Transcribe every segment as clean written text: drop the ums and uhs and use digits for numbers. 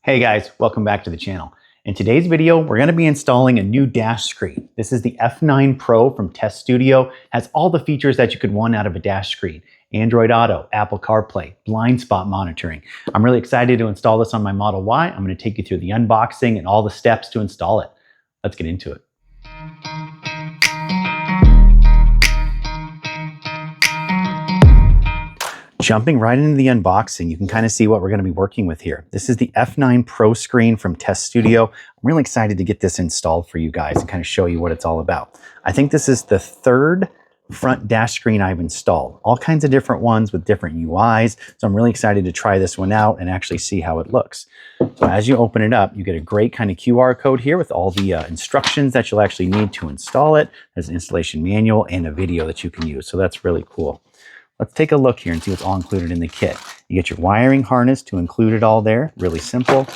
Hey guys, welcome back to the channel. In today's video, we're going to be installing a new dash screen. This is the F9 Pro from Test Studio. Has all the features that you could want out of a dash screen. Android Auto, Apple CarPlay, blind spot monitoring. I'm really excited to install this on my Model Y. I'm going to take you through the unboxing and all the steps to install it. Let's get into it. Jumping right into the unboxing, you can kind of see what we're going to be working with here. This is the F9 Pro screen from Test Studio. I'm really excited to get this installed for you guys and kind of show you what it's all about. I think this is the third front dash screen I've installed. All kinds of different ones with different UIs. So I'm really excited to try this one out and actually see how it looks. So as you open it up, you get a great kind of QR code here with all the instructions that you'll actually need to install it. There's an installation manual and a video that you can use. So that's really cool. Let's take a look here and see what's all included in the kit. You get your wiring harness to include it all there, really simple.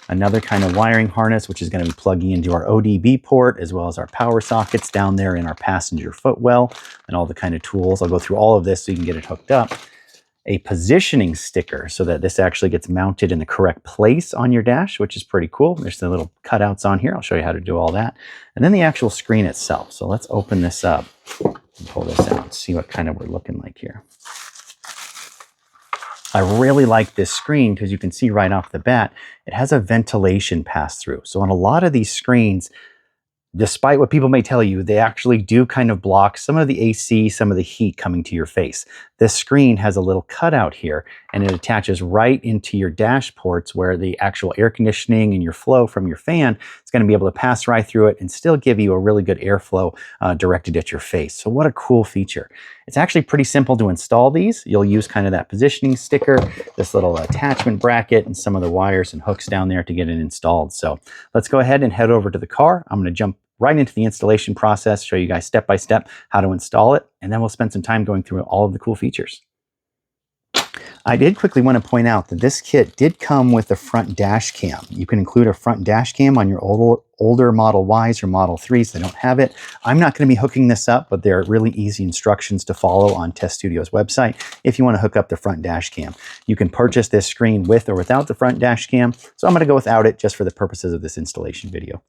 Another kind of wiring harness, which is going to be plugging into our ODB port, as well as our power sockets down there in our passenger footwell, and all the kind of tools. I'll go through all of this so you can get it hooked up. A positioning sticker so that this actually gets mounted in the correct place on your dash, which is pretty cool. There's the little cutouts on here. I'll show you how to do all that. And then the actual screen itself. So let's open this up and pull this out and see what kind of we're looking like here. I really like this screen because you can see right off the bat, it has a ventilation pass through. So on a lot of these screens, despite what people may tell you, they actually do kind of block some of the AC, some of the heat coming to your face. This screen has a little cutout here and it attaches right into your dash ports where the actual air conditioning and your flow from your fan is going to be able to pass right through it and still give you a really good airflow directed at your face. So what a cool feature. It's actually pretty simple to install these. You'll use kind of that positioning sticker, this little attachment bracket, and some of the wires and hooks down there to get it installed. So let's go ahead and head over to the car. I'm going to jump right into the installation process, show you guys step by step how to install it, and then we'll spend some time going through all of the cool features. I did quickly want to point out that this kit did come with a front dash cam. You can include a front dash cam on your older Model Ys or Model 3s that don't have it. I'm not going to be hooking this up, but there are really easy instructions to follow on Test Studio's website if you want to hook up the front dash cam. You can purchase this screen with or without the front dash cam, so I'm going to go without it just for the purposes of this installation video.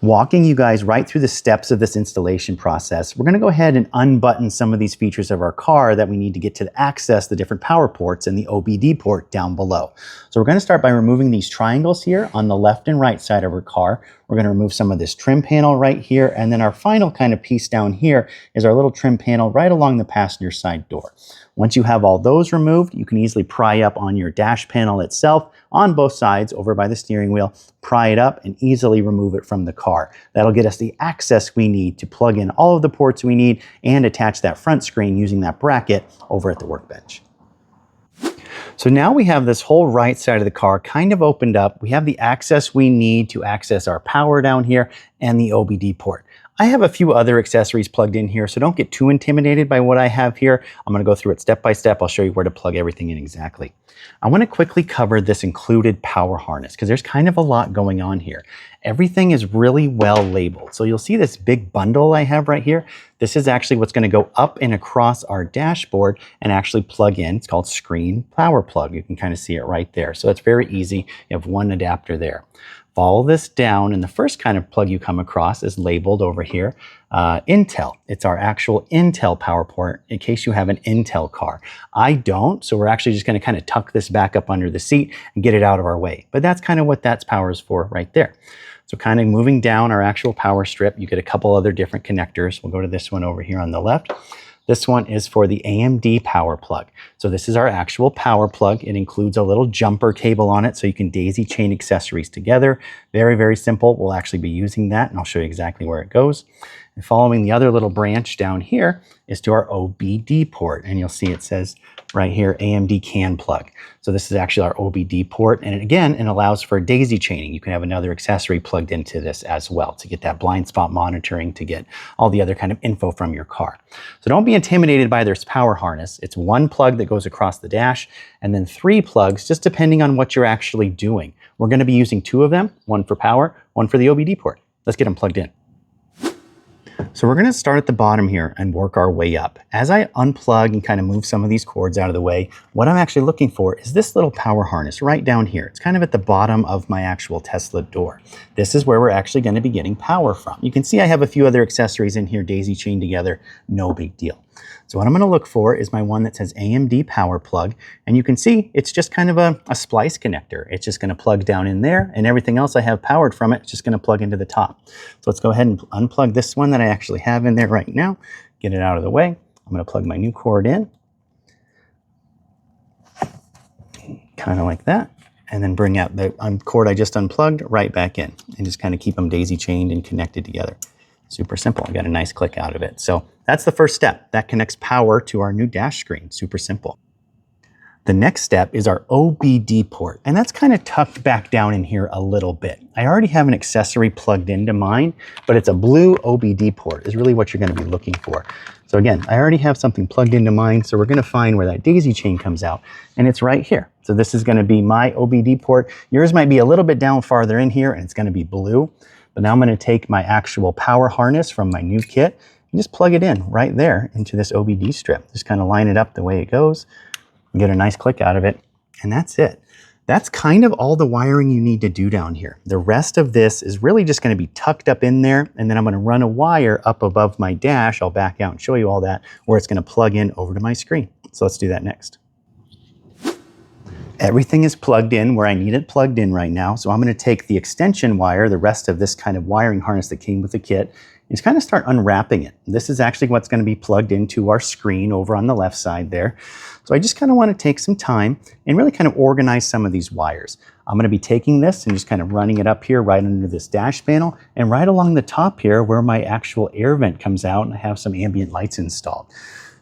Walking you guys right through the steps of this installation process, we're going to go ahead and unbutton some of these features of our car that we need to get to access the different power ports and the OBD port down below. So we're going to start by removing these triangles here on the left and right side of our car. We're going to remove some of this trim panel right here, and then our final kind of piece down here is our little trim panel right along the passenger side door. Once you have all those removed, you can easily pry up on your dash panel itself on both sides over by the steering wheel, pry it up and easily remove it from the car. That'll get us the access we need to plug in all of the ports we need and attach that front screen using that bracket over at the workbench. So now we have this whole right side of the car kind of opened up. We have the access we need to access our power down here and the OBD port. I have a few other accessories plugged in here, so don't get too intimidated by what I have here. I'm going to go through it step by step. I'll show you where to plug everything in exactly. I want to quickly cover this included power harness because there's kind of a lot going on here. Everything is really well labeled. So you'll see this big bundle I have right here. This is actually what's going to go up and across our dashboard and actually plug in. It's called screen power plug. You can kind of see it right there. So it's very easy. You have one adapter there. Follow this down, and the first kind of plug you come across is labeled over here, Intel. It's our actual Intel power port in case you have an Intel car. I don't, so we're actually just going to kind of tuck this back up under the seat and get it out of our way. But that's kind of what that power is for right there. So kind of moving down our actual power strip, you get a couple other different connectors. We'll go to this one over here on the left. This one is for the AMD power plug. So this is our actual power plug. It includes a little jumper cable on it so you can daisy chain accessories together. Very, very simple. We'll actually be using that and I'll show you exactly where it goes. And following the other little branch down here is to our OBD port. And you'll see it says right here, AMD CAN plug. So this is actually our OBD port. And again, it allows for daisy chaining. You can have another accessory plugged into this as well to get that blind spot monitoring, to get all the other kind of info from your car. So don't be intimidated by this power harness. It's one plug that goes across the dash and then 3 plugs, just depending on what you're actually doing. We're going to be using 2 of them, one for power, one for the OBD port. Let's get them plugged in. So we're going to start at the bottom here and work our way up. As I unplug and kind of move some of these cords out of the way, what I'm actually looking for is this little power harness right down here. It's kind of at the bottom of my actual Tesla door. This is where we're actually going to be getting power from. You can see I have a few other accessories in here daisy chained together, no big deal. So what I'm going to look for is my one that says AMD power plug, and you can see it's just kind of a splice connector. It's just going to plug down in there, and everything else I have powered from it is just going to plug into the top. So let's go ahead and unplug this one that I actually have in there right now, get it out of the way. I'm going to plug my new cord in, kind of like that, and then bring out the cord I just unplugged right back in, and just kind of keep them daisy chained and connected together. Super simple. I got a nice click out of it. So that's the first step. That connects power to our new dash screen. Super simple. The next step is our OBD port, and that's kind of tucked back down in here a little bit. I already have an accessory plugged into mine, but it's a blue OBD port is really what you're going to be looking for. So again, I already have something plugged into mine, so we're going to find where that daisy chain comes out, and it's right here. So this is going to be my OBD port. Yours might be a little bit down farther in here, and it's going to be blue. But now I'm going to take my actual power harness from my new kit and just plug it in right there into this OBD strip. Just kind of line it up the way it goes and get a nice click out of it. And that's it. That's kind of all the wiring you need to do down here. The rest of this is really just going to be tucked up in there. And then I'm going to run a wire up above my dash. I'll back out and show you all that, where it's going to plug in over to my screen. So let's do that next. Everything is plugged in where I need it plugged in right now. So I'm going to take the extension wire, the rest of this kind of wiring harness that came with the kit, and just kind of start unwrapping it. This is actually what's going to be plugged into our screen over on the left side there. So I just kind of want to take some time and really kind of organize some of these wires. I'm going to be taking this and just kind of running it up here right under this dash panel and right along the top here where my actual air vent comes out, and I have some ambient lights installed.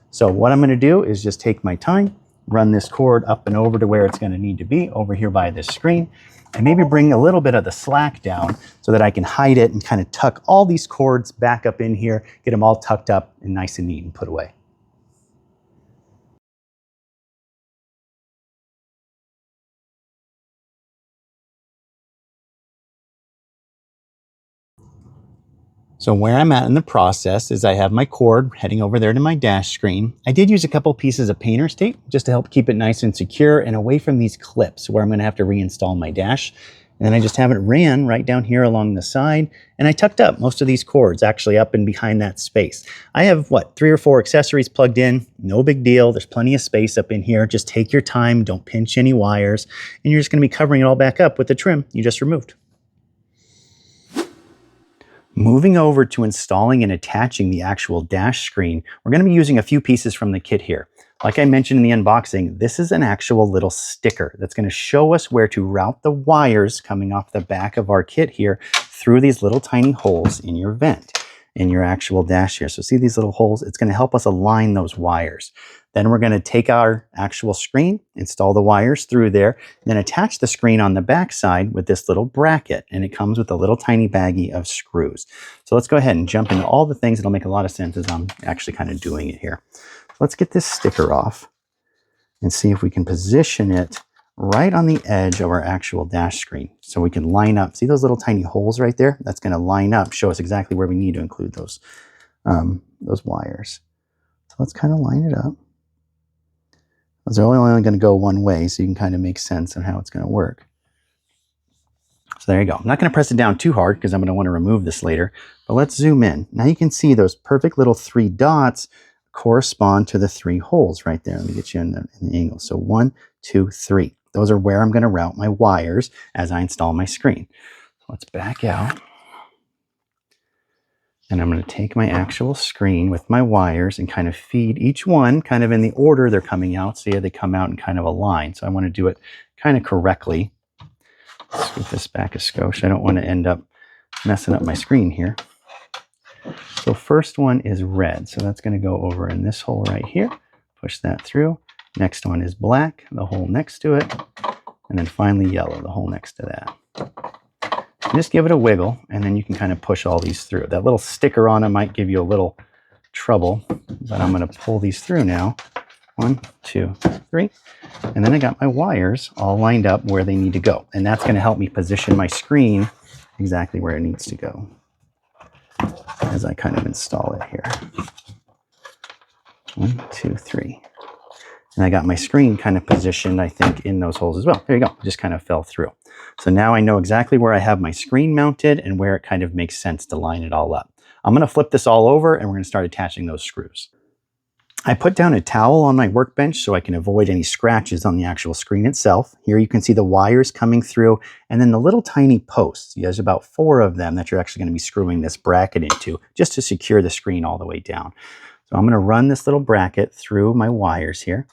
So what I'm going to do is just take my time, run this cord up and over to where it's going to need to be over here by this screen, and maybe bring a little bit of the slack down so that I can hide it and kind of tuck all these cords back up in here, get them all tucked up and nice and neat and put away. So where I'm at in the process is I have my cord heading over there to my dash screen. I did use a couple pieces of painter's tape just to help keep it nice and secure and away from these clips where I'm going to have to reinstall my dash. And then I just have it ran right down here along the side, and I tucked up most of these cords actually up and behind that space. I have, 3 or 4 accessories plugged in, no big deal. There's plenty of space up in here. Just take your time, don't pinch any wires, and you're just going to be covering it all back up with the trim you just removed. Moving over to installing and attaching the actual dash screen, we're going to be using a few pieces from the kit here. Like I mentioned in the unboxing, this is an actual little sticker that's going to show us where to route the wires coming off the back of our kit here through these little tiny holes in your vent, in your actual dash here. So see these little holes? It's going to help us align those wires. Then we're going to take our actual screen, install the wires through there, and then attach the screen on the back side with this little bracket. And it comes with a little tiny baggie of screws. So let's go ahead and jump into all the things that'll make a lot of sense as I'm actually kind of doing it here. Let's get this sticker off and see if we can position it right on the edge of our actual dash screen. So we can line up, see those little tiny holes right there? That's going to line up, show us exactly where we need to include those wires. So let's kind of line it up. Those are only going to go one way, so you can kind of make sense on how it's going to work. So there you go. I'm not going to press it down too hard because I'm going to want to remove this later, but let's zoom in. Now you can see those perfect little 3 dots correspond to the 3 holes right there. Let me get you in the angle. So 1, 2, 3. Those are where I'm going to route my wires as I install my screen. So let's back out. And I'm going to take my actual screen with my wires and kind of feed each one kind of in the order they're coming out. So yeah, they come out in kind of a line. So I want to do it kind of correctly. Let's get this back a skosh. I don't want to end up messing up my screen here. So first one is red. So that's going to go over in this hole right here. Push that through. Next one is black, the hole next to it. And then finally yellow, the hole next to that. Just give it a wiggle, and then you can kind of push all these through. That little sticker on them might give you a little trouble, but I'm going to pull these through now. 1, 2, 3. And then I got my wires all lined up where they need to go. And that's going to help me position my screen exactly where it needs to go. as I kind of install it here. 1, 2, 3. And I got my screen kind of positioned, I think, in those holes as well. There you go, it just kind of fell through. So now I know exactly where I have my screen mounted and where it kind of makes sense to line it all up. I'm gonna flip this all over and we're gonna start attaching those screws. I put down a towel on my workbench so I can avoid any scratches on the actual screen itself. Here you can see the wires coming through and then the little tiny posts. There's about 4 of them that you're actually going to be screwing this bracket into just to secure the screen all the way down. So I'm going to run this little bracket through my wires here.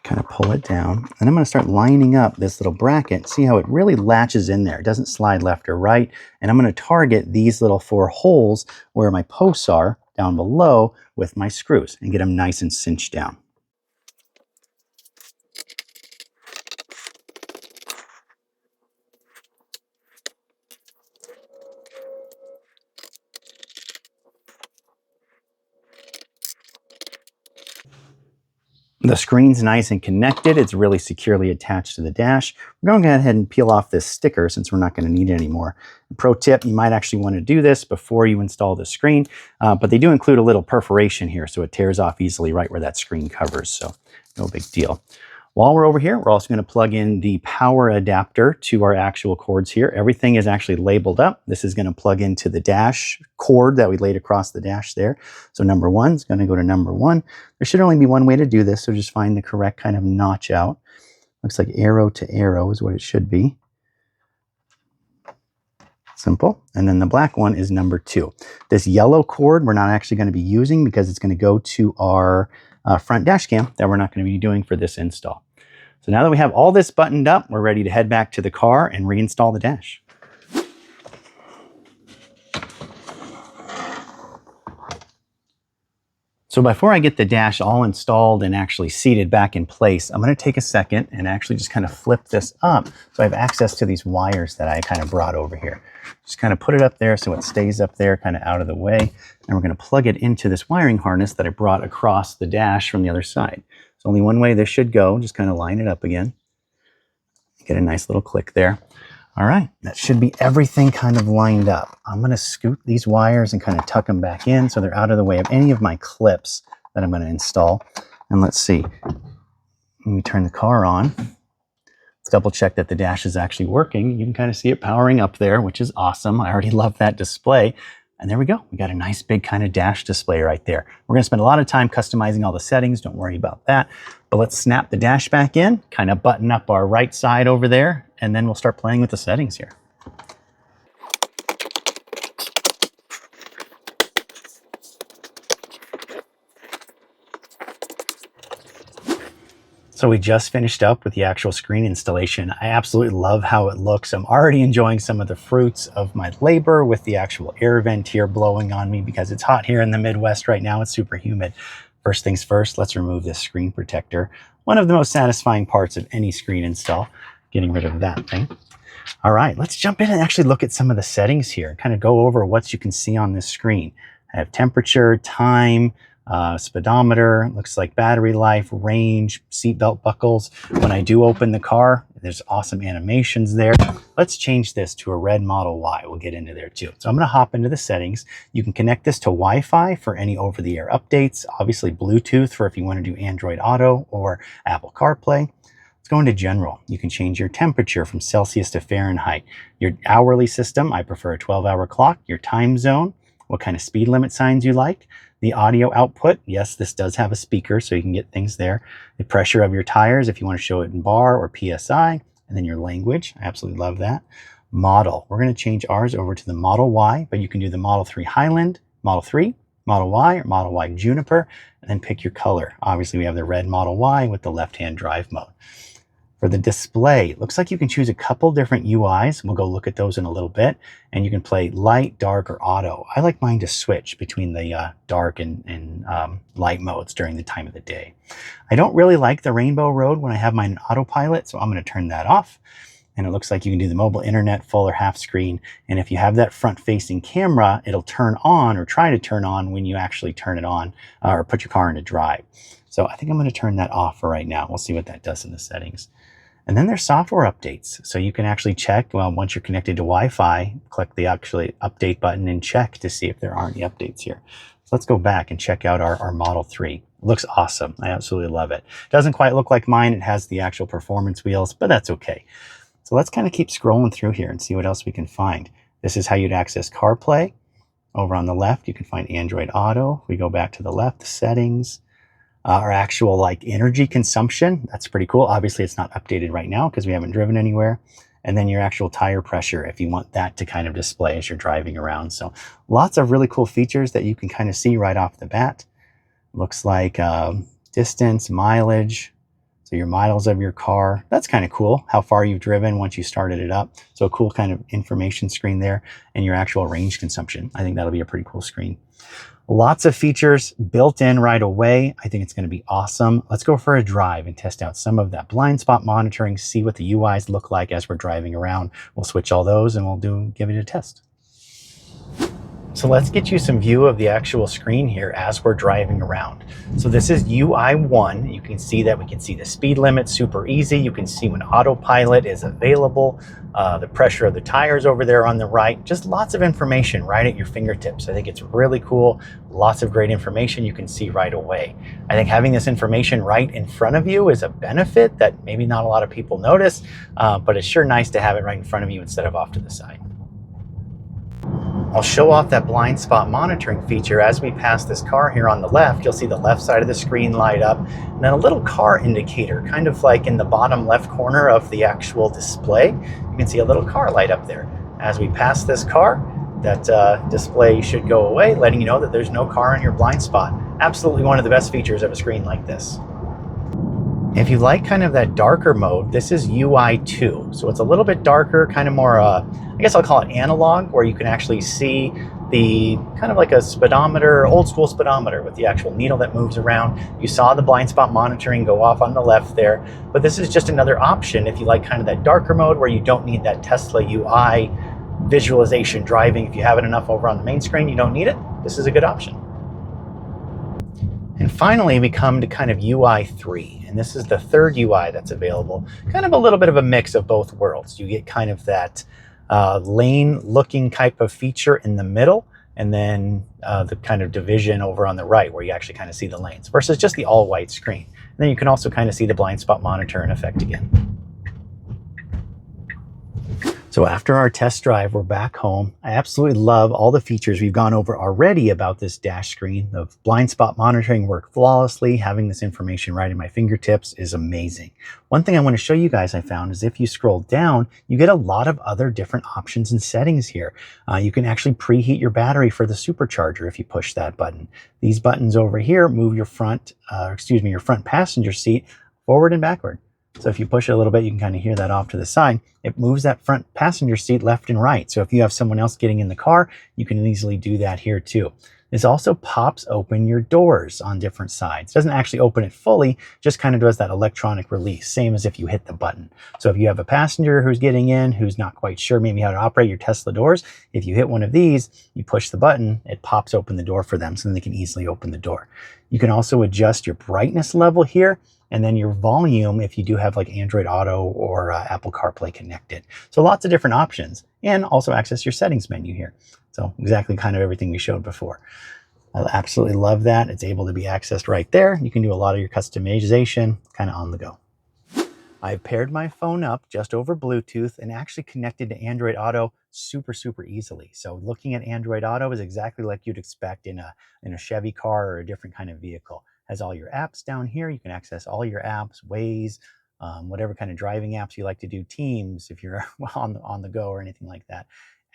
Kind of pull it down and I'm going to start lining up this little bracket. See how it really latches in there. It doesn't slide left or right. And I'm going to target these little 4 holes where my posts are down below with my screws and get them nice and cinched down. The screen's nice and connected. It's really securely attached to the dash. We're going to go ahead and peel off this sticker since we're not going to need it anymore. Pro tip, you might actually want to do this before you install the screen, but they do include a little perforation here so it tears off easily right where that screen covers, so no big deal. While we're over here, we're also going to plug in the power adapter to our actual cords here. Everything is actually labeled up. This is going to plug into the dash cord that we laid across the dash there. So number 1 is going to go to number 1. There should only be one way to do this, so just find the correct kind of notch out. Looks like arrow to arrow is what it should be. Simple. And then the black one is number 2. This yellow cord we're not actually going to be using because it's going to go to our front dash cam that we're not going to be doing for this install. So now that we have all this buttoned up, we're ready to head back to the car and reinstall the dash. So before I get the dash all installed and actually seated back in place, I'm going to take a second and actually just kind of flip this up so I have access to these wires that I kind of brought over here. Just kind of put it up there so it stays up there kind of out of the way. And we're going to plug it into this wiring harness that I brought across the dash from the other side. There's only one way this should go. Just kind of line it up again. Get a nice little click there. All right, that should be everything kind of lined up. I'm going to scoot these wires and kind of tuck them back in so they're out of the way of any of my clips that I'm going to install. And let's see, when we turn the car on, let's double check that the dash is actually working. You can kind of see it powering up there, which is awesome. I already love that display. And there we go. We got a nice big kind of dash display right there. We're going to spend a lot of time customizing all the settings. Don't worry about that. But let's snap the dash back in, kind of button up our right side over there, and then we'll start playing with the settings here. So we just finished up with the actual screen installation. I absolutely love how it looks. I'm already enjoying some of the fruits of my labor with the actual air vent here blowing on me because it's hot here in the Midwest right now. It's super humid. First things first, let's remove this screen protector. One of the most satisfying parts of any screen install, getting rid of that thing. All right, let's jump in and actually look at some of the settings here and kind of go over what you can see on this screen. I have temperature, time, speedometer, looks like battery life, range, seatbelt buckles. When I do open the car, there's awesome animations there. Let's change this to a red Model Y. We'll get into there too. So I'm going to hop into the settings. You can connect this to Wi-Fi for any over-the-air updates, obviously Bluetooth for if you want to do Android Auto or Apple CarPlay. Let's go into general. You can change your temperature from Celsius to Fahrenheit. Your hourly system, I prefer a 12-hour clock. Your time zone, what kind of speed limit signs you like. The audio output, yes, this does have a speaker, so you can get things there. The pressure of your tires, if you want to show it in bar or PSI, and then your language. I absolutely love that. Model, we're going to change ours over to the Model Y, but you can do the Model 3 Highland, Model 3, Model Y, or Model Y Juniper, and then pick your color. Obviously, we have the red Model Y with the left-hand drive mode. For the display, it looks like you can choose a couple different UIs. We'll go look at those in a little bit. And you can play light, dark, or auto. I like mine to switch between the dark and light modes during the time of the day. I don't really like the rainbow road when I have mine in autopilot, so I'm going to turn that off. And it looks like you can do the mobile internet full or half screen. And if you have that front-facing camera, it'll turn on or try to turn on when you actually turn it on or put your car into drive. So I think I'm going to turn that off for right now. We'll see what that does in the settings. And then there's software updates. So you can actually check, well, once you're connected to Wi-Fi, click the actually update button and check to see if there aren't any updates here. So let's go back and check out our Model 3. It looks awesome. I absolutely love it. Doesn't quite look like mine. It has the actual performance wheels, but that's okay. So let's kind of keep scrolling through here and see what else we can find. This is how you'd access CarPlay. Over on the left, you can find Android Auto. We go back to the left, the settings. Our actual like energy consumption, that's pretty cool. Obviously it's not updated right now because we haven't driven anywhere. And then your actual tire pressure, if you want that to kind of display as you're driving around. So lots of really cool features that you can kind of see right off the bat. Looks like distance, mileage, so your miles of your car. That's kind of cool, how far you've driven once you started it up. So a cool kind of information screen there, and your actual range consumption. I think that'll be a pretty cool screen. Lots of features built in right away. I think it's going to be awesome. Let's go for a drive and test out some of that blind spot monitoring, see what the UIs look like as we're driving around. We'll switch all those and we'll give it a test. So let's get you some view of the actual screen here as we're driving around. So this is UI 1. You can see that we can see the speed limit super easy. You can see when autopilot is available, the pressure of the tires over there on the right, just lots of information right at your fingertips. I think it's really cool. Lots of great information you can see right away. I think having this information right in front of you is a benefit that maybe not a lot of people notice, but it's sure nice to have it right in front of you instead of off to the side. I'll show off that blind spot monitoring feature as we pass this car here on the left. You'll see the left side of the screen light up, and then a little car indicator, kind of like in the bottom left corner of the actual display. You can see a little car light up there. As we pass this car, that display should go away, letting you know that there's no car in your blind spot. Absolutely one of the best features of a screen like this. If you like kind of that darker mode, this is UI 2. So it's a little bit darker, kind of more, I guess I'll call it analog, where you can actually see the kind of like a speedometer, old school speedometer with the actual needle that moves around. You saw the blind spot monitoring go off on the left there, but this is just another option if you like kind of that darker mode where you don't need that Tesla UI visualization driving. If you have it enough over on the main screen, you don't need it. This is a good option. And finally, we come to kind of UI 3, and this is the third UI that's available. Kind of a little bit of a mix of both worlds. You get kind of that lane-looking type of feature in the middle, and then the kind of division over on the right where you actually kind of see the lanes, versus just the all-white screen. And then you can also kind of see the blind spot monitor in effect again. So after our test drive, we're back home. I absolutely love all the features we've gone over already about this dash screen. The blind spot monitoring worked flawlessly. Having this information right at my fingertips is amazing. One thing I want to show you guys I found is if you scroll down, you get a lot of other different options and settings here. You can actually preheat your battery for the supercharger if you push that button. These buttons over here move your front passenger seat forward and backward. So if you push it a little bit, you can kind of hear that off to the side. It moves that front passenger seat left and right. So if you have someone else getting in the car, you can easily do that here too. This also pops open your doors on different sides. Doesn't actually open it fully, just kind of does that electronic release, same as if you hit the button. So if you have a passenger who's getting in, who's not quite sure maybe how to operate your Tesla doors, if you hit one of these, you push the button, it pops open the door for them so then they can easily open the door. You can also adjust your brightness level here, and then your volume if you do have like Android Auto or Apple CarPlay connected. So lots of different options, and also access your settings menu here. So exactly kind of everything we showed before. I absolutely love that. It's able to be accessed right there. You can do a lot of your customization kind of on the go. I've paired my phone up just over Bluetooth and actually connected to Android Auto super easily. So looking at Android Auto is exactly like you'd expect in a Chevy car or a different kind of vehicle. Has all your apps down here. You can access all your apps, Waze, whatever kind of driving apps you like to do, Teams, if you're on the go or anything like that.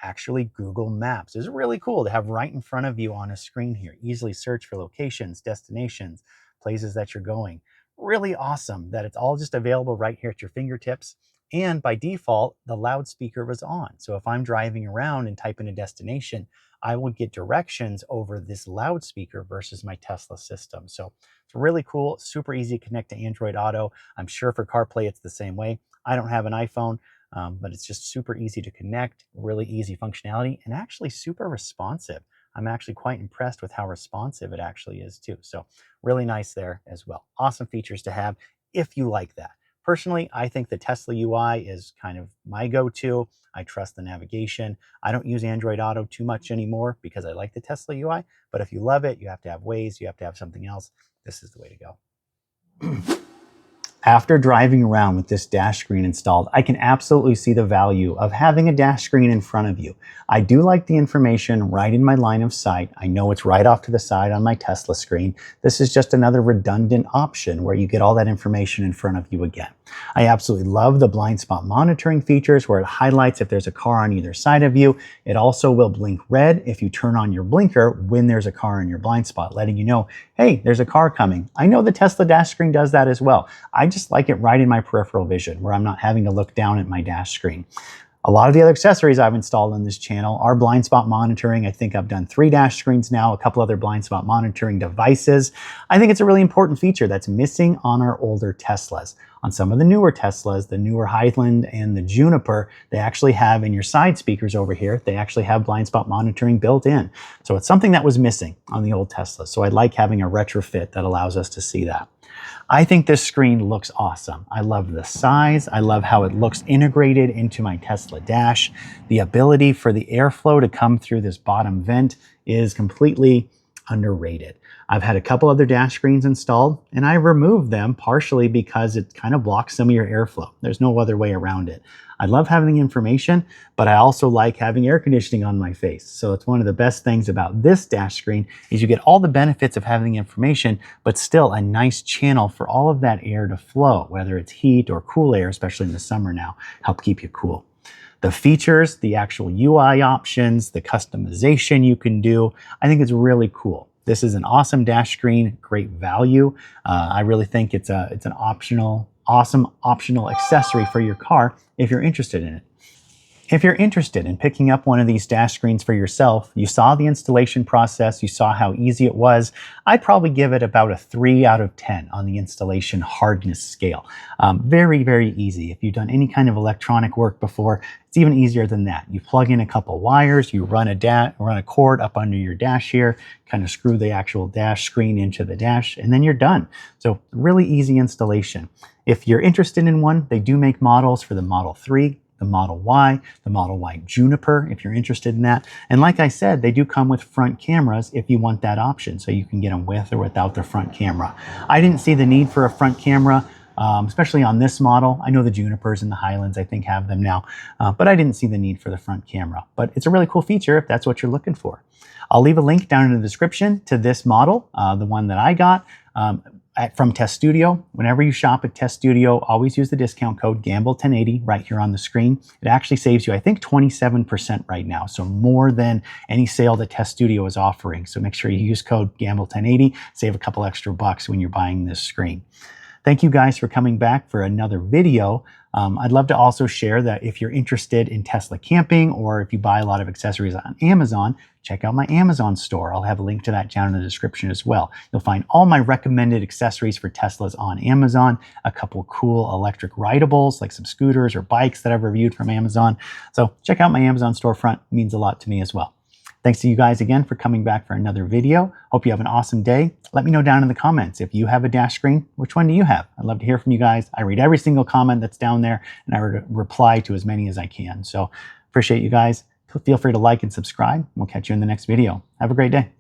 Actually, Google Maps is really cool to have right in front of you on a screen here. Easily search for locations, destinations, places that you're going. Really awesome that it's all just available right here at your fingertips. And by default, the loudspeaker was on. So if I'm driving around and type in a destination, I will get directions over this loudspeaker versus my Tesla system. So it's really cool, super easy to connect to Android Auto. I'm sure for CarPlay, it's the same way. I don't have an iPhone, but it's just super easy to connect, really easy functionality, and actually super responsive. I'm actually quite impressed with how responsive it actually is too. So really nice there as well. Awesome features to have if you like that. Personally, I think the Tesla UI is kind of my go-to. I trust the navigation. I don't use Android Auto too much anymore because I like the Tesla UI, but if you love it, you have to have Waze, you have to have something else. This is the way to go. After driving around with this dash screen installed, I can absolutely see the value of having a dash screen in front of you. I do like the information right in my line of sight. I know it's right off to the side on my Tesla screen. This is just another redundant option where you get all that information in front of you again. I absolutely love the blind spot monitoring features where it highlights if there's a car on either side of you. It also will blink red if you turn on your blinker when there's a car in your blind spot, letting you know, hey, there's a car coming. I know the Tesla dash screen does that as well. I just like it right in my peripheral vision where I'm not having to look down at my dash screen. A lot of the other accessories I've installed on this channel are blind spot monitoring. I think I've done 3 dash screens now, a couple other blind spot monitoring devices. I think it's a really important feature that's missing on our older Teslas. On some of the newer Teslas, the newer Highland and the Juniper, they actually have in your side speakers over here, they actually have blind spot monitoring built in. So it's something that was missing on the old Tesla. So I like having a retrofit that allows us to see that. I think this screen looks awesome. I love the size. I love how it looks integrated into my Tesla dash. The ability for the airflow to come through this bottom vent is completely underrated. I've had a couple other dash screens installed and I removed them partially because it kind of blocks some of your airflow. There's no other way around it. I love having the information, but I also like having air conditioning on my face. So it's one of the best things about this dash screen is you get all the benefits of having the information, but still a nice channel for all of that air to flow, whether it's heat or cool air, especially in the summer now, help keep you cool. The features, the actual UI options, the customization you can do, I think it's really cool. This is an awesome dash screen, great value. I really think it's an awesome optional accessory for your car if you're interested in it. If you're interested in picking up one of these dash screens for yourself, you saw the installation process, you saw how easy it was, I'd probably give it about a 3 out of 10 on the installation hardness scale. Very, very easy. If you've done any kind of electronic work before, it's even easier than that. You plug in a couple wires, you run a cord up under your dash here, kind of screw the actual dash screen into the dash, and then you're done. So really easy installation. If you're interested in one, they do make models for the Model 3, the Model Y, the Model Y Juniper, if you're interested in that. And like I said, they do come with front cameras if you want that option, so you can get them with or without the front camera. I didn't see the need for a front camera, especially on this model. I know the Junipers and the Highlands, I think, have them now, but I didn't see the need for the front camera. But it's a really cool feature if that's what you're looking for. I'll leave a link down in the description to this model, the one that I got. From Test Studio. Whenever you shop at Test Studio, always use the discount code GAMBLE1080 right here on the screen. It actually saves you, I think, 27% right now, so more than any sale that Test Studio is offering. So make sure you use code GAMBLE1080, save a couple extra bucks when you're buying this screen. Thank you guys for coming back for another video. I'd love to also share that if you're interested in Tesla camping or if you buy a lot of accessories on Amazon, check out my Amazon store. I'll have a link to that down in the description as well. You'll find all my recommended accessories for Teslas on Amazon, a couple cool electric rideables like some scooters or bikes that I've reviewed from Amazon. So check out my Amazon storefront. It means a lot to me as well. Thanks to you guys again for coming back for another video. Hope you have an awesome day. Let me know down in the comments if you have a dash screen, which one do you have? I'd love to hear from you guys. I read every single comment that's down there and I reply to as many as I can. So appreciate you guys. Feel free to like and subscribe. We'll catch you in the next video. Have a great day.